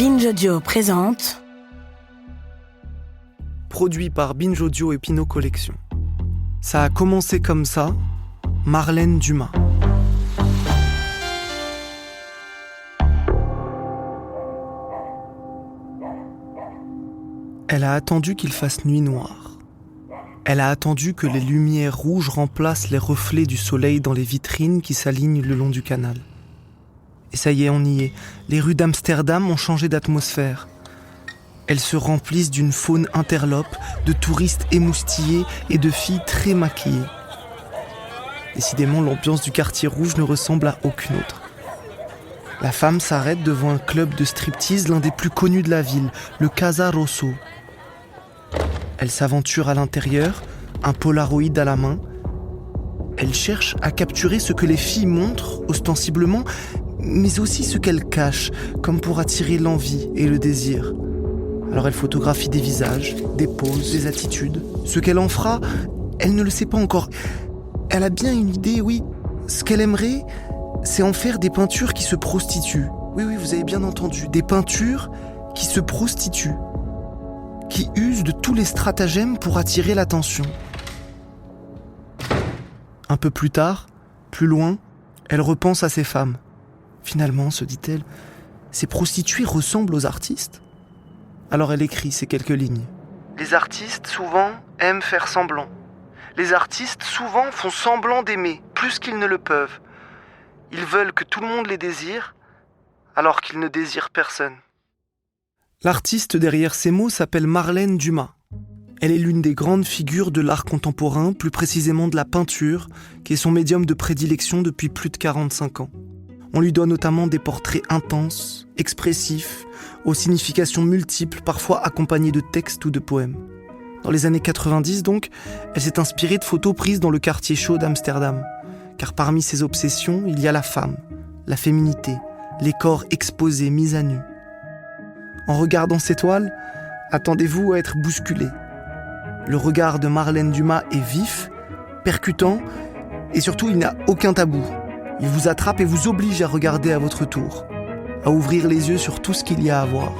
Binge Audio présente. Produit par Binge Audio et Pinot Collection. Ça a commencé comme ça, Marlène Dumas. Elle a attendu qu'il fasse nuit noire. Elle a attendu que les lumières rouges remplacent les reflets du soleil dans les vitrines qui s'alignent le long du canal. Et ça y est, on y est. Les rues d'Amsterdam ont changé d'atmosphère. Elles se remplissent d'une faune interlope, de touristes émoustillés et de filles très maquillées. Décidément, l'ambiance du quartier rouge ne ressemble à aucune autre. La femme s'arrête devant un club de striptease, l'un des plus connus de la ville, le Casa Rosso. Elle s'aventure à l'intérieur, un Polaroid à la main. Elle cherche à capturer ce que les filles montrent, ostensiblement, mais aussi ce qu'elles cachent, comme pour attirer l'envie et le désir. Alors elle photographie des visages, des poses, des attitudes. Ce qu'elle en fera, elle ne le sait pas encore. Elle a bien une idée, oui. Ce qu'elle aimerait, c'est en faire des peintures qui se prostituent. Oui, vous avez bien entendu. Des peintures qui se prostituent. Qui usent de tous les stratagèmes pour attirer l'attention. Un peu plus tard, plus loin, elle repense à ces femmes. Finalement, se dit-elle, ces prostituées ressemblent aux artistes. Alors elle écrit ces quelques lignes. Les artistes, souvent, aiment faire semblant. Les artistes, souvent, font semblant d'aimer, plus qu'ils ne le peuvent. Ils veulent que tout le monde les désire, alors qu'ils ne désirent personne. L'artiste derrière ces mots s'appelle Marlène Dumas. Elle est l'une des grandes figures de l'art contemporain, plus précisément de la peinture, qui est son médium de prédilection depuis plus de 45 ans. On lui doit notamment des portraits intenses, expressifs, aux significations multiples, parfois accompagnés de textes ou de poèmes. Dans les années 90 donc, elle s'est inspirée de photos prises dans le quartier chaud d'Amsterdam. Car parmi ses obsessions, il y a la femme, la féminité, les corps exposés, mis à nu. En regardant ces toiles, attendez-vous à être bousculé. Le regard de Marlène Dumas est vif, percutant, et surtout il n'a aucun tabou. Il vous attrape et vous oblige à regarder à votre tour, à ouvrir les yeux sur tout ce qu'il y a à voir.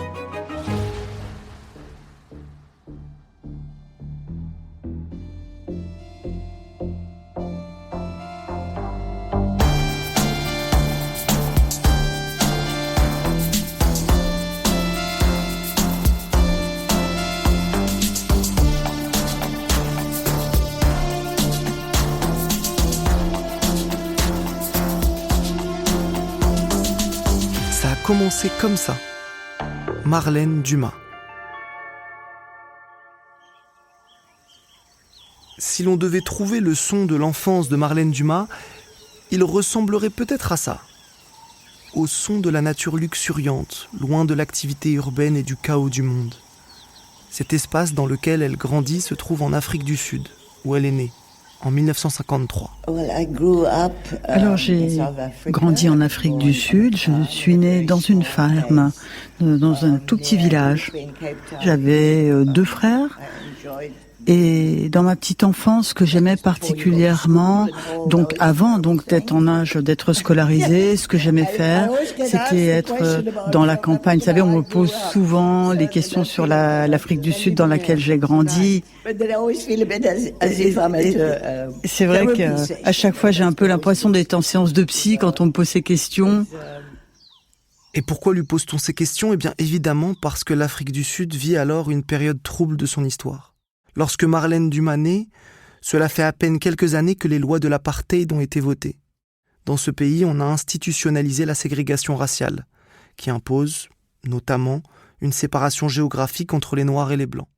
Ça a commencé comme ça. Marlène Dumas. Si l'on devait trouver le son de l'enfance de Marlène Dumas, il ressemblerait peut-être à ça. Au son de la nature luxuriante, loin de l'activité urbaine et du chaos du monde. Cet espace dans lequel elle grandit se trouve en Afrique du Sud, où elle est née, en 1953. Alors j'ai grandi en Afrique du Sud, je suis née dans une ferme, dans un tout petit village. J'avais 2 frères et dans ma petite enfance, ce que j'aimais particulièrement, donc avant d'être en âge d'être scolarisée, ce que j'aimais faire, c'était être dans la campagne. Vous savez, on me pose souvent les questions sur l'Afrique du Sud dans laquelle j'ai grandi. C'est vrai qu'à chaque fois, j'ai un peu l'impression d'être en séance de psy quand on me pose ces questions. Et pourquoi lui pose-t-on ces questions ? Eh bien, évidemment, parce que l'Afrique du Sud vit alors une période trouble de son histoire. Lorsque Marlène Dumas naît, cela fait à peine quelques années que les lois de l'apartheid ont été votées. Dans ce pays, on a institutionnalisé la ségrégation raciale, qui impose, notamment, une séparation géographique entre les Noirs et les Blancs.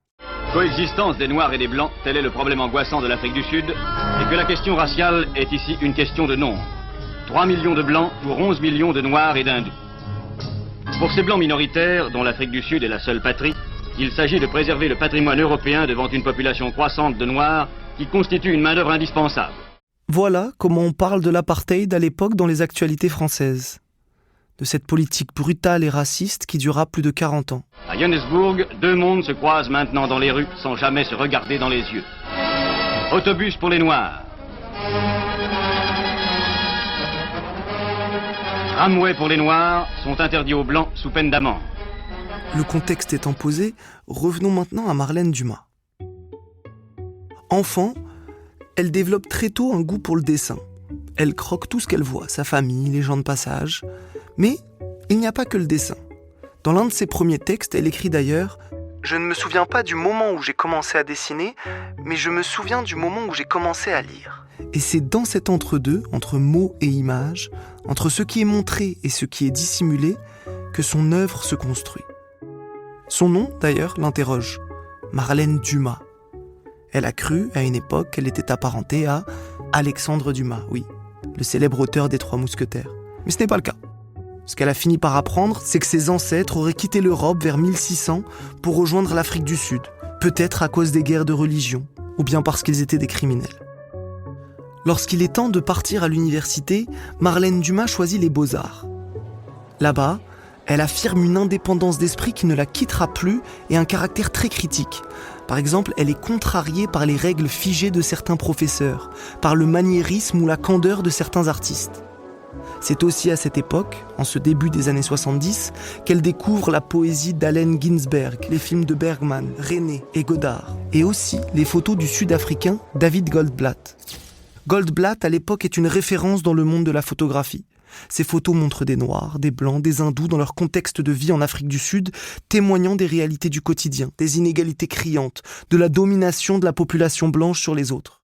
Coexistence des Noirs et des Blancs, tel est le problème angoissant de l'Afrique du Sud, et que la question raciale est ici une question de nombre. 3 millions de Blancs pour 11 millions de Noirs et d'Hindous. Pour ces Blancs minoritaires, dont l'Afrique du Sud est la seule patrie, il s'agit de préserver le patrimoine européen devant une population croissante de Noirs qui constitue une main-d'œuvre indispensable. Voilà comment on parle de l'apartheid à l'époque dans les actualités françaises. De cette politique brutale et raciste qui dura plus de 40 ans. À Johannesburg, 2 mondes se croisent maintenant dans les rues sans jamais se regarder dans les yeux. Autobus pour les Noirs. Tramways pour les Noirs sont interdits aux Blancs sous peine d'amende. Le contexte étant posé, revenons maintenant à Marlène Dumas. Enfant, elle développe très tôt un goût pour le dessin. Elle croque tout ce qu'elle voit, sa famille, les gens de passage. Mais il n'y a pas que le dessin. Dans l'un de ses premiers textes, elle écrit d'ailleurs « Je ne me souviens pas du moment où j'ai commencé à dessiner, mais je me souviens du moment où j'ai commencé à lire. » Et c'est dans cet entre-deux, entre mots et images, entre ce qui est montré et ce qui est dissimulé, que son œuvre se construit. Son nom, d'ailleurs, l'interroge. Marlène Dumas. Elle a cru, à une époque, qu'elle était apparentée à Alexandre Dumas, oui, le célèbre auteur des Trois Mousquetaires. Mais ce n'est pas le cas. Ce qu'elle a fini par apprendre, c'est que ses ancêtres auraient quitté l'Europe vers 1600 pour rejoindre l'Afrique du Sud, peut-être à cause des guerres de religion, ou bien parce qu'ils étaient des criminels. Lorsqu'il est temps de partir à l'université, Marlène Dumas choisit les Beaux-Arts. Là-bas, elle affirme une indépendance d'esprit qui ne la quittera plus et un caractère très critique. Par exemple, elle est contrariée par les règles figées de certains professeurs, par le maniérisme ou la candeur de certains artistes. C'est aussi à cette époque, en ce début des années 70, qu'elle découvre la poésie d'Allen Ginsberg, les films de Bergman, René et Godard, et aussi les photos du Sud-Africain David Goldblatt. Goldblatt, à l'époque, est une référence dans le monde de la photographie. Ces photos montrent des Noirs, des Blancs, des Hindous dans leur contexte de vie en Afrique du Sud, témoignant des réalités du quotidien, des inégalités criantes, de la domination de la population blanche sur les autres.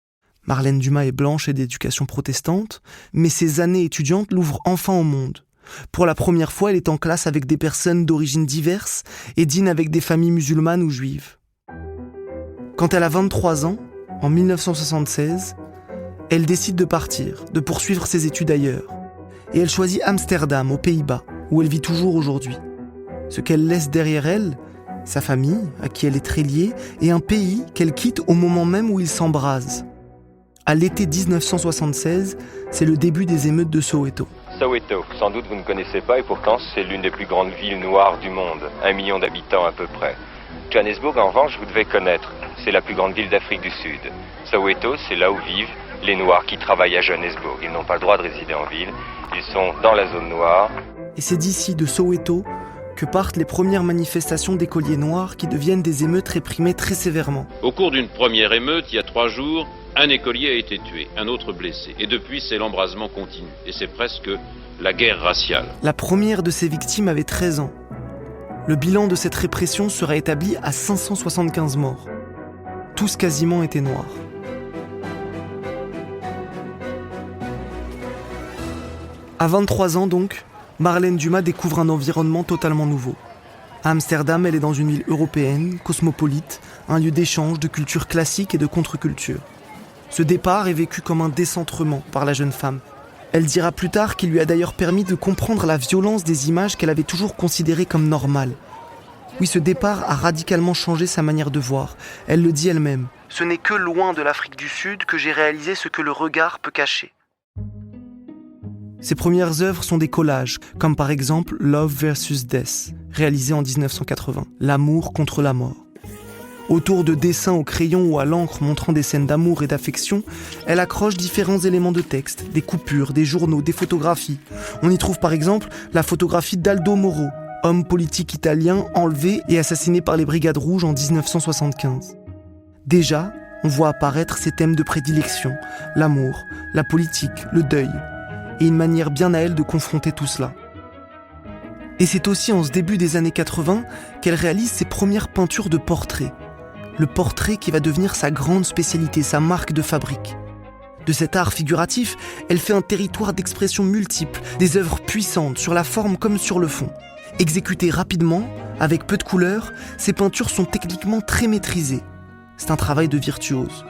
Marlène Dumas est blanche et d'éducation protestante, mais ses années étudiantes l'ouvrent enfin au monde. Pour la première fois, elle est en classe avec des personnes d'origines diverses et dîne avec des familles musulmanes ou juives. Quand elle a 23 ans, en 1976, elle décide de partir, de poursuivre ses études ailleurs. Et elle choisit Amsterdam, aux Pays-Bas, où elle vit toujours aujourd'hui. Ce qu'elle laisse derrière elle, sa famille, à qui elle est très liée, et un pays qu'elle quitte au moment même où il s'embrase. À l'été 1976, c'est le début des émeutes de Soweto. Soweto, sans doute vous ne connaissez pas, et pourtant c'est l'une des plus grandes villes noires du monde, 1 million d'habitants à peu près. Johannesburg, en revanche, vous devez connaître, c'est la plus grande ville d'Afrique du Sud. Soweto, c'est là où vivent les Noirs qui travaillent à Johannesburg. Ils n'ont pas le droit de résider en ville, ils sont dans la zone noire. Et c'est d'ici, de Soweto, que partent les premières manifestations d'écoliers noirs qui deviennent des émeutes réprimées très sévèrement. Au cours d'une première émeute, il y a 3 jours, un écolier a été tué, un autre blessé. Et depuis, c'est l'embrasement continu. Et c'est presque la guerre raciale. La première de ces victimes avait 13 ans. Le bilan de cette répression sera établi à 575 morts. Tous quasiment étaient noirs. À 23 ans donc, Marlène Dumas découvre un environnement totalement nouveau. À Amsterdam, elle est dans une ville européenne, cosmopolite, un lieu d'échange de culture classique et de contre-culture. Ce départ est vécu comme un décentrement par la jeune femme. Elle dira plus tard qu'il lui a d'ailleurs permis de comprendre la violence des images qu'elle avait toujours considérées comme normales. Oui, ce départ a radicalement changé sa manière de voir. Elle le dit elle-même. « Ce n'est que loin de l'Afrique du Sud que j'ai réalisé ce que le regard peut cacher. » Ses premières œuvres sont des collages, comme par exemple Love vs Death, réalisé en 1980, L'amour contre la mort. Autour de dessins au crayon ou à l'encre montrant des scènes d'amour et d'affection, elle accroche différents éléments de texte, des coupures, des journaux, des photographies. On y trouve par exemple la photographie d'Aldo Moro, homme politique italien enlevé et assassiné par les Brigades Rouges en 1975. Déjà, on voit apparaître ses thèmes de prédilection, l'amour, la politique, le deuil, et une manière bien à elle de confronter tout cela. Et c'est aussi en ce début des années 80 qu'elle réalise ses premières peintures de portraits. Le portrait qui va devenir sa grande spécialité, sa marque de fabrique. De cet art figuratif, elle fait un territoire d'expression multiple, des œuvres puissantes sur la forme comme sur le fond. Exécutées rapidement, avec peu de couleurs, ces peintures sont techniquement très maîtrisées. C'est un travail de virtuose.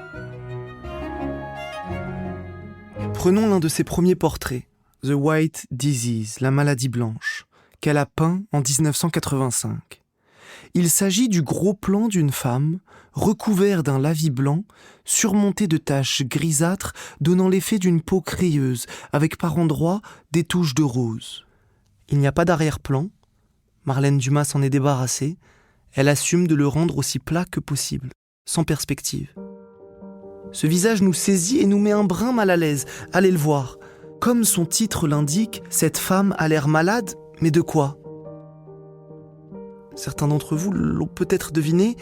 Prenons l'un de ses premiers portraits, The White Disease, la maladie blanche, qu'elle a peint en 1985. Il s'agit du gros plan d'une femme, recouverte d'un lavis blanc, surmonté de taches grisâtres, donnant l'effet d'une peau crayeuse, avec par endroits des touches de rose. Il n'y a pas d'arrière-plan. Marlène Dumas s'en est débarrassée. Elle assume de le rendre aussi plat que possible, sans perspective. Ce visage nous saisit et nous met un brin mal à l'aise. Allez le voir. Comme son titre l'indique, cette femme a l'air malade, mais de quoi ? certains d'entre vous l'ont peut-être deviné,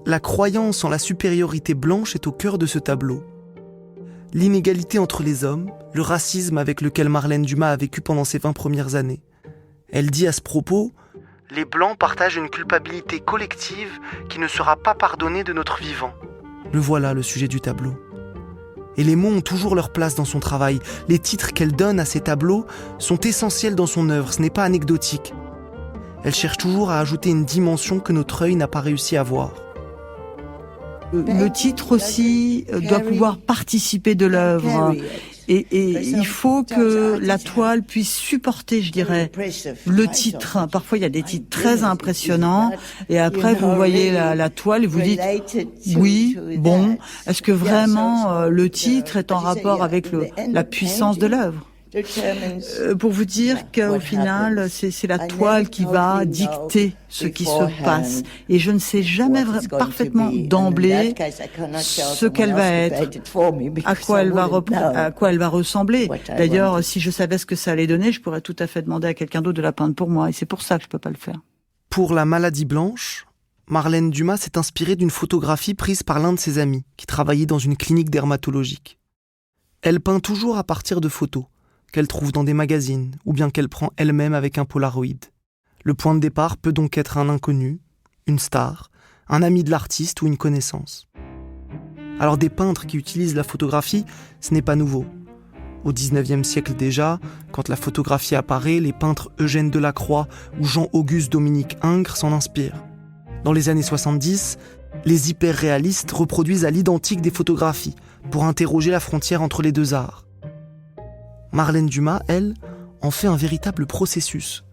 la croyance en la supériorité blanche est au cœur de ce tableau. L'inégalité entre les hommes, le racisme avec lequel Marlène Dumas a vécu pendant ses 20 premières années. Elle dit à ce propos « Les Blancs partagent une culpabilité collective qui ne sera pas pardonnée de notre vivant. » Le voilà le sujet du tableau. Et les mots ont toujours leur place dans son travail. Les titres qu'elle donne à ces tableaux sont essentiels dans son œuvre, ce n'est pas anecdotique. Elle cherche toujours à ajouter une dimension que notre œil n'a pas réussi à voir. Le titre aussi doit pouvoir participer de l'œuvre. Et il faut que la toile puisse supporter, je dirais, le titre. Parfois, il y a des titres très impressionnants. Et après, vous voyez la toile et vous dites, oui, bon, est-ce que vraiment le titre est en rapport avec la puissance de l'œuvre ? Pour vous dire qu'au final, c'est la toile qui va dicter ce qui se passe. Et je ne sais jamais parfaitement d'emblée ce qu'elle va être, à quoi elle va ressembler. D'ailleurs, si je savais ce que ça allait donner, je pourrais tout à fait demander à quelqu'un d'autre de la peindre pour moi. Et c'est pour ça que je peux pas le faire. Pour La Maladie blanche, Marlène Dumas s'est inspirée d'une photographie prise par l'un de ses amis qui travaillait dans une clinique dermatologique. Elle peint toujours à partir de photos qu'elle trouve dans des magazines ou bien qu'elle prend elle-même avec un Polaroid. Le point de départ peut donc être un inconnu, une star, un ami de l'artiste ou une connaissance. Alors des peintres qui utilisent la photographie, ce n'est pas nouveau. Au XIXe siècle déjà, quand la photographie apparaît, les peintres Eugène Delacroix ou Jean-Auguste Dominique Ingres s'en inspirent. Dans les années 70, les hyper-réalistes reproduisent à l'identique des photographies pour interroger la frontière entre les deux arts. Marlène Dumas, elle, en fait un véritable processus.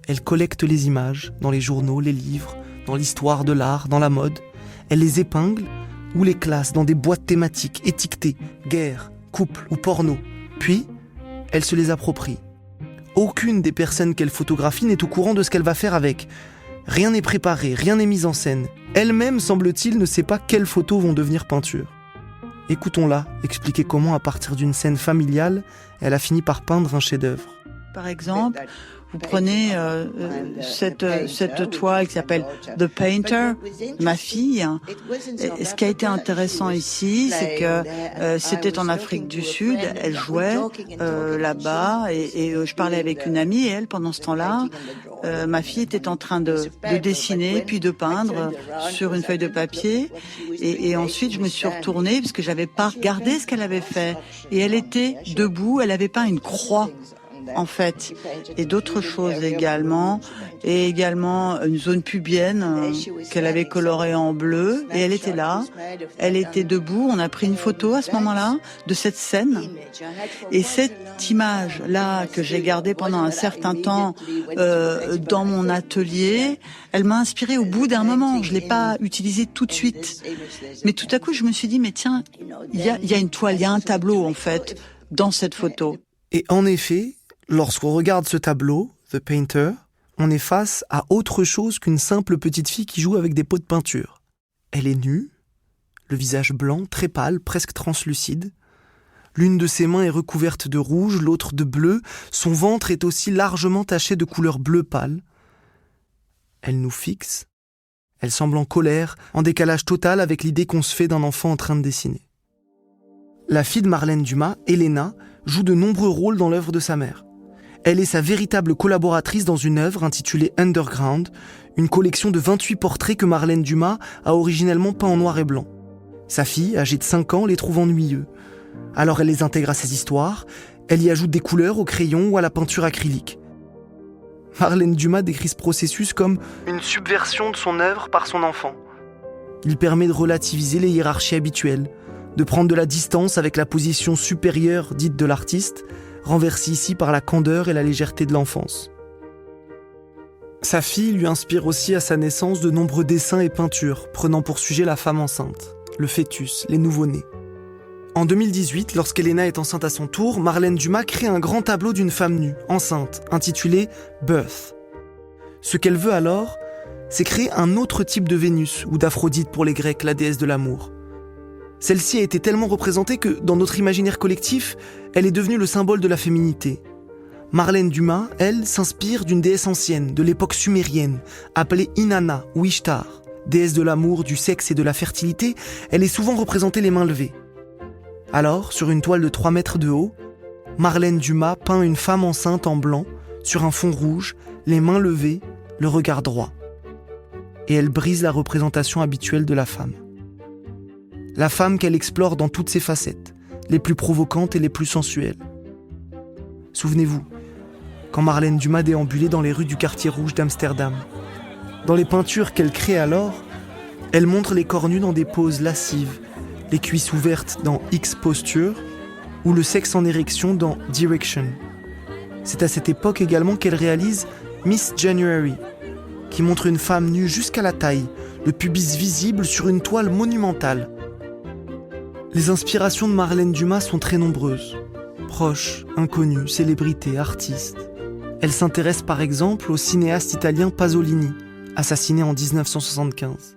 Elle collecte les images dans les journaux, les livres, dans l'histoire de l'art, dans la mode. Elle les épingle ou les classe dans des boîtes thématiques étiquetées, guerre, couple ou porno. Puis, elle se les approprie. Aucune des personnes qu'elle photographie n'est au courant de ce qu'elle va faire avec. Rien n'est préparé, rien n'est mis en scène. Elle-même, semble-t-il, ne sait pas quelles photos vont devenir peinture. Écoutons-la expliquer comment, à partir d'une scène familiale, elle a fini par peindre un chef-d'œuvre. Par exemple, vous prenez cette toile qui s'appelle The Painter, ma fille. Et ce qui a été intéressant ici, c'est que c'était en Afrique du Sud. Elle jouait là-bas et je parlais avec une amie et elle, pendant ce temps-là, ma fille était en train de dessiner puis de peindre sur une feuille de papier. Et ensuite, je me suis retournée parce que j'avais pas regardé ce qu'elle avait fait. Et elle était debout, elle avait peint une croix, en fait, et d'autres choses également, et également une zone pubienne qu'elle avait colorée en bleu, et elle était là, elle était debout, on a pris une photo à ce moment-là de cette scène, et cette image-là que j'ai gardée pendant un certain temps dans mon atelier, elle m'a inspirée au bout d'un moment, je l'ai pas utilisée tout de suite, mais tout à coup je me suis dit, mais tiens, il y a une toile, il y a un tableau en fait, dans cette photo. Et en effet, lorsqu'on regarde ce tableau, The Painter, on est face à autre chose qu'une simple petite fille qui joue avec des pots de peinture. Elle est nue, le visage blanc, très pâle, presque translucide. L'une de ses mains est recouverte de rouge, l'autre de bleu. Son ventre est aussi largement taché de couleur bleu pâle. Elle nous fixe. Elle semble en colère, en décalage total avec l'idée qu'on se fait d'un enfant en train de dessiner. La fille de Marlène Dumas, Elena, joue de nombreux rôles dans l'œuvre de sa mère. Elle est sa véritable collaboratrice dans une œuvre intitulée Underground, une collection de 28 portraits que Marlène Dumas a originellement peints en noir et blanc. Sa fille, âgée de 5 ans, les trouve ennuyeux. Alors elle les intègre à ses histoires, elle y ajoute des couleurs au crayon ou à la peinture acrylique. Marlène Dumas décrit ce processus comme une subversion de son œuvre par son enfant. Il permet de relativiser les hiérarchies habituelles, de prendre de la distance avec la position supérieure dite de l'artiste, renversée ici par la candeur et la légèreté de l'enfance. Sa fille lui inspire aussi à sa naissance de nombreux dessins et peintures, prenant pour sujet la femme enceinte, le fœtus, les nouveau-nés. En 2018, lorsqu'Elena est enceinte à son tour, Marlène Dumas crée un grand tableau d'une femme nue, enceinte, intitulé « Birth ». Ce qu'elle veut alors, c'est créer un autre type de Vénus, ou d'Aphrodite pour les Grecs, la déesse de l'amour. Celle-ci a été tellement représentée que, dans notre imaginaire collectif, elle est devenue le symbole de la féminité. Marlène Dumas, elle, s'inspire d'une déesse ancienne, de l'époque sumérienne, appelée Inanna ou Ishtar. Déesse de l'amour, du sexe et de la fertilité, elle est souvent représentée les mains levées. Alors, sur une toile de 3 mètres de haut, Marlène Dumas peint une femme enceinte en blanc, sur un fond rouge, les mains levées, le regard droit. Et elle brise la représentation habituelle de la femme. La femme qu'elle explore dans toutes ses facettes, les plus provocantes et les plus sensuelles. Souvenez-vous, quand Marlène Dumas déambulait dans les rues du quartier rouge d'Amsterdam. Dans les peintures qu'elle crée alors, elle montre les corps nus dans des poses lascives, les cuisses ouvertes dans X-Posture ou le sexe en érection dans Direction. C'est à cette époque également qu'elle réalise Miss January, qui montre une femme nue jusqu'à la taille, le pubis visible sur une toile monumentale. Les inspirations de Marlène Dumas sont très nombreuses. Proches, inconnus, célébrités, artistes. Elle s'intéresse par exemple au cinéaste italien Pasolini, assassiné en 1975.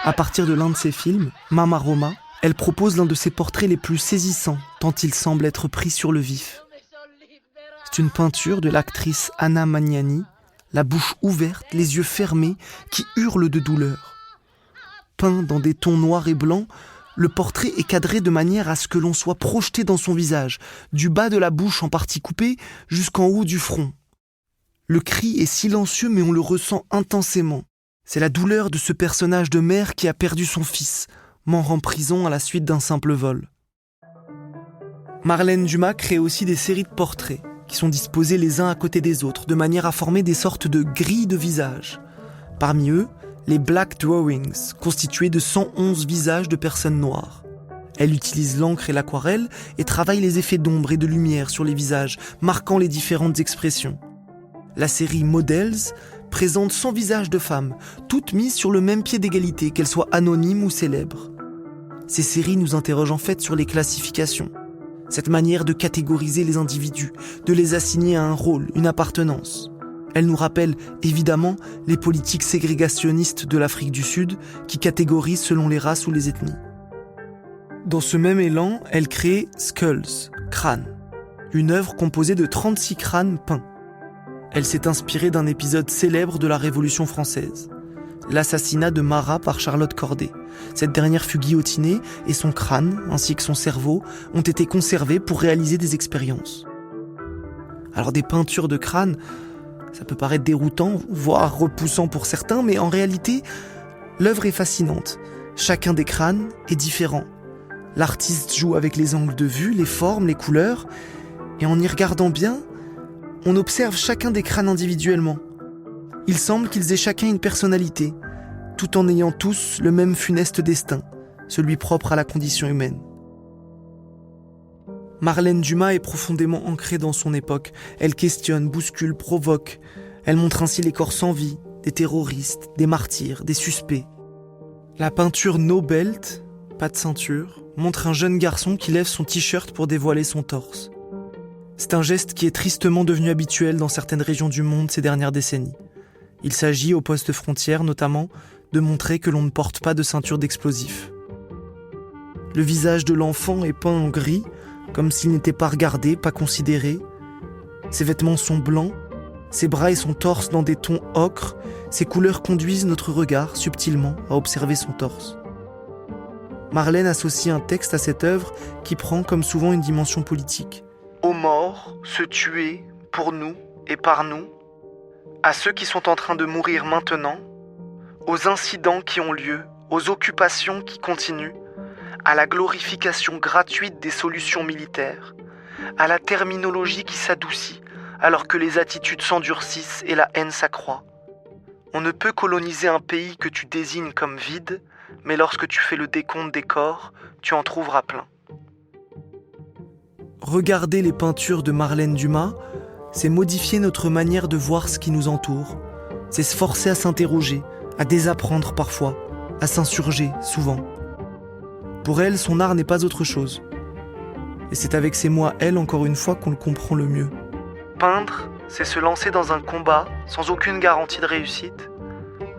À partir de l'un de ses films, Mamma Roma, elle propose l'un de ses portraits les plus saisissants, tant il semble être pris sur le vif. C'est une peinture de l'actrice Anna Magnani, la bouche ouverte, les yeux fermés, qui hurle de douleur. Peint dans des tons noirs et blancs, le portrait est cadré de manière à ce que l'on soit projeté dans son visage, du bas de la bouche en partie coupée jusqu'en haut du front. Le cri est silencieux mais on le ressent intensément. C'est la douleur de ce personnage de mère qui a perdu son fils, mort en prison à la suite d'un simple vol. Marlène Dumas crée aussi des séries de portraits qui sont disposés les uns à côté des autres, de manière à former des sortes de grilles de visages. Parmi eux, les Black Drawings, constitués de 111 visages de personnes noires. Elle utilise l'encre et l'aquarelle et travaille les effets d'ombre et de lumière sur les visages, marquant les différentes expressions. La série Models présente 100 visages de femmes, toutes mises sur le même pied d'égalité, qu'elles soient anonymes ou célèbres. Ces séries nous interrogent en fait sur les classifications. Cette manière de catégoriser les individus, de les assigner à un rôle, une appartenance. Elle nous rappelle évidemment les politiques ségrégationnistes de l'Afrique du Sud qui catégorisent selon les races ou les ethnies. Dans ce même élan, elle crée Skulls, crânes, une œuvre composée de 36 crânes peints. Elle s'est inspirée d'un épisode célèbre de la Révolution française, l'assassinat de Marat par Charlotte Corday. Cette dernière fut guillotinée et son crâne, ainsi que son cerveau, ont été conservés pour réaliser des expériences. Alors des peintures de crâne, ça peut paraître déroutant, voire repoussant pour certains, mais en réalité, l'œuvre est fascinante. Chacun des crânes est différent. L'artiste joue avec les angles de vue, les formes, les couleurs, et en y regardant bien, on observe chacun des crânes individuellement. Il semble qu'ils aient chacun une personnalité, tout en ayant tous le même funeste destin, celui propre à la condition humaine. Marlène Dumas est profondément ancrée dans son époque. Elle questionne, bouscule, provoque. Elle montre ainsi les corps sans vie, des terroristes, des martyrs, des suspects. La peinture No Belt, pas de ceinture, montre un jeune garçon qui lève son t-shirt pour dévoiler son torse. C'est un geste qui est tristement devenu habituel dans certaines régions du monde ces dernières décennies. Il s'agit, aux postes frontières notamment, de montrer que l'on ne porte pas de ceinture d'explosifs. Le visage de l'enfant est peint en gris, comme s'il n'était pas regardé, pas considéré. Ses vêtements sont blancs, ses bras et son torse dans des tons ocre, ces couleurs conduisent notre regard subtilement à observer son torse. Marlène associe un texte à cette œuvre qui prend comme souvent une dimension politique. Aux morts, se tuer, pour nous et par nous, à ceux qui sont en train de mourir maintenant, aux incidents qui ont lieu, aux occupations qui continuent, à la glorification gratuite des solutions militaires, à la terminologie qui s'adoucit alors que les attitudes s'endurcissent et la haine s'accroît. On ne peut coloniser un pays que tu désignes comme vide, mais lorsque tu fais le décompte des corps, tu en trouveras plein. Regarder les peintures de Marlène Dumas, c'est modifier notre manière de voir ce qui nous entoure. C'est se forcer à s'interroger, à désapprendre parfois, à s'insurger souvent. Pour elle, son art n'est pas autre chose. Et c'est avec ces mots à elle, encore une fois, qu'on le comprend le mieux. Peindre, c'est se lancer dans un combat sans aucune garantie de réussite.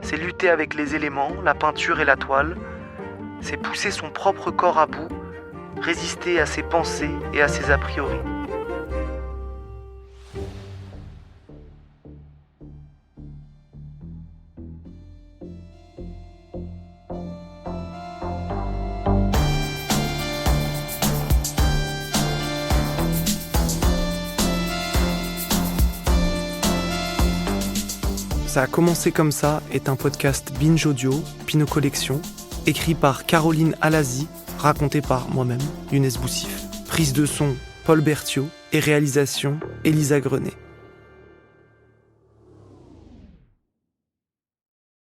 C'est lutter avec les éléments, la peinture et la toile, c'est pousser son propre corps à bout, résister à ses pensées et à ses a priori. Ça a commencé comme ça est un podcast Binge Audio, Pinot Collection, écrit par Caroline Alazi, raconté par moi-même, Younes Boussif. Prise de son, Paul Berthiaud et réalisation, Elisa Grenet.